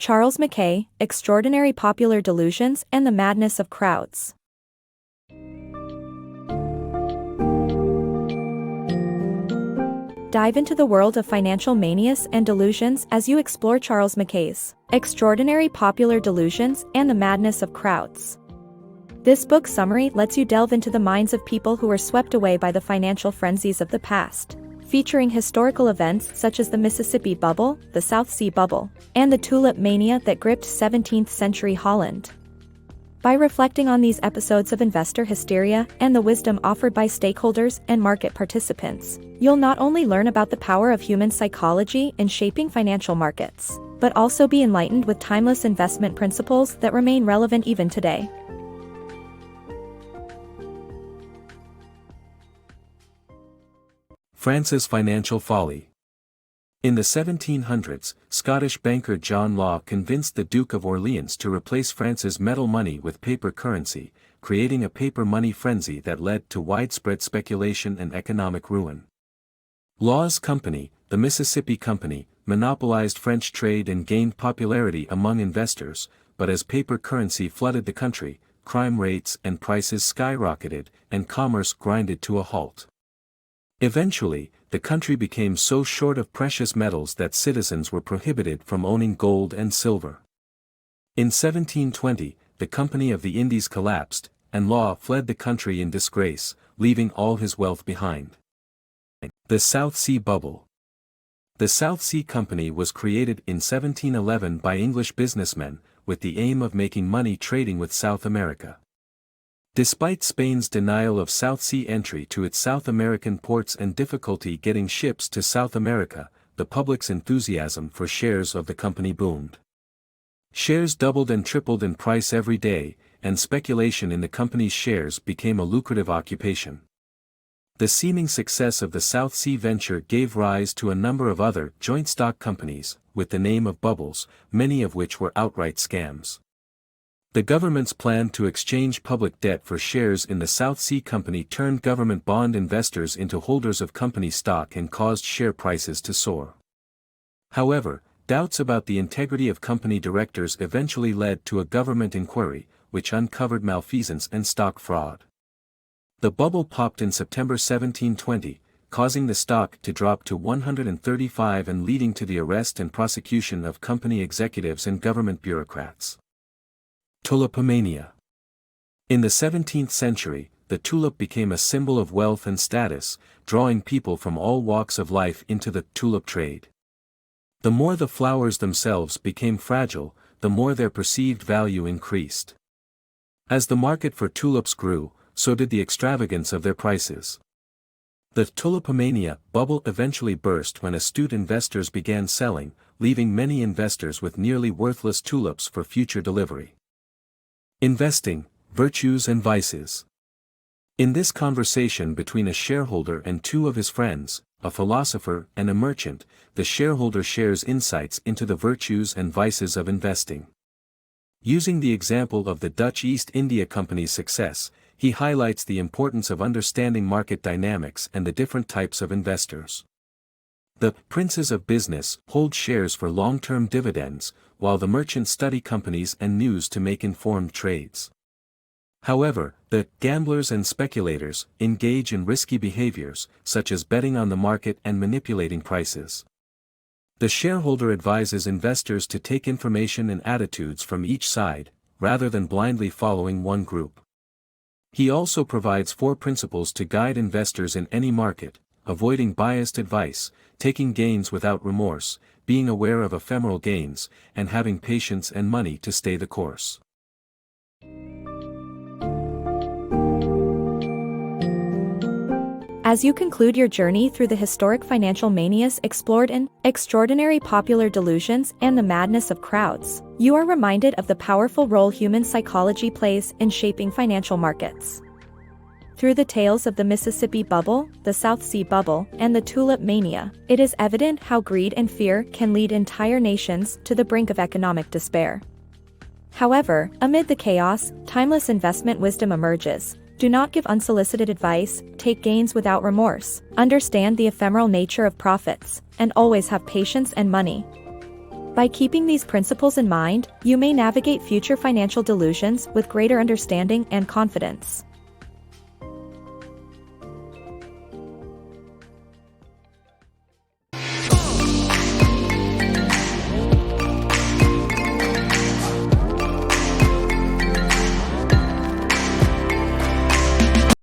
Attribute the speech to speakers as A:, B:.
A: Charles Mackay, Extraordinary Popular Delusions and the Madness of Crowds. Dive into the world of financial manias and delusions as you explore Charles Mackay's Extraordinary Popular Delusions and the Madness of Crowds. This book summary lets you delve into the minds of people who were swept away by the financial frenzies of the past, featuring historical events such as the Mississippi Bubble, the South Sea Bubble, and the Tulipomania that gripped 17th-century Holland. By reflecting on these episodes of investor hysteria and the wisdom offered by stakeholders and market participants, you'll not only learn about the power of human psychology in shaping financial markets, but also be enlightened with timeless investment principles that remain relevant even today.
B: France's financial folly. In the 1700s, Scottish banker John Law convinced the Duke of Orleans to replace France's metal money with paper currency, creating a paper money frenzy that led to widespread speculation and economic ruin. Law's company, the Mississippi Company, monopolized French trade and gained popularity among investors, but as paper currency flooded the country, crime rates and prices skyrocketed, and commerce grinded to a halt. Eventually, the country became so short of precious metals that citizens were prohibited from owning gold and silver. In 1720, the Company of the Indies collapsed, and Law fled the country in disgrace, leaving all his wealth behind. The South Sea Bubble. The South Sea Company was created in 1711 by English businessmen, with the aim of making money trading with South America. Despite Spain's denial of South Sea entry to its South American ports and difficulty getting ships to South America, the public's enthusiasm for shares of the company boomed. Shares doubled and tripled in price every day, and speculation in the company's shares became a lucrative occupation. The seeming success of the South Sea venture gave rise to a number of other joint stock companies, with the name of bubbles, many of which were outright scams. The government's plan to exchange public debt for shares in the South Sea Company turned government bond investors into holders of company stock and caused share prices to soar. However, doubts about the integrity of company directors eventually led to a government inquiry, which uncovered malfeasance and stock fraud. The bubble popped in September 1720, causing the stock to drop to 135 and leading to the arrest and prosecution of company executives and government bureaucrats. Tulipomania. In the 17th century, the tulip became a symbol of wealth and status, drawing people from all walks of life into the tulip trade. The more the flowers themselves became fragile, the more their perceived value increased. As the market for tulips grew, so did the extravagance of their prices. The Tulipomania bubble eventually burst when astute investors began selling, leaving many investors with nearly worthless tulips for future delivery. Investing, virtues and vices. In this conversation between a shareholder and two of his friends, a philosopher and a merchant, the shareholder shares insights into the virtues and vices of investing. Using the example of the Dutch East India Company's success, he highlights the importance of understanding market dynamics and the different types of investors. The princes of business hold shares for long-term dividends, while the merchants study companies and news to make informed trades. However, the gamblers and speculators engage in risky behaviors, such as betting on the market and manipulating prices. The shareholder advises investors to take information and attitudes from each side, rather than blindly following one group. He also provides 4 principles to guide investors in any market: avoiding biased advice, taking gains without remorse, being aware of ephemeral gains, and having patience and money to stay the course.
A: As you conclude your journey through the historic financial manias explored in Extraordinary Popular Delusions and the Madness of Crowds, you are reminded of the powerful role human psychology plays in shaping financial markets. Through the tales of the Mississippi Bubble, the South Sea Bubble, and the Tulipomania, it is evident how greed and fear can lead entire nations to the brink of economic despair. However, amid the chaos, timeless investment wisdom emerges. Do not give unsolicited advice, take gains without remorse, understand the ephemeral nature of profits, and always have patience and money. By keeping these principles in mind, you may navigate future financial delusions with greater understanding and confidence.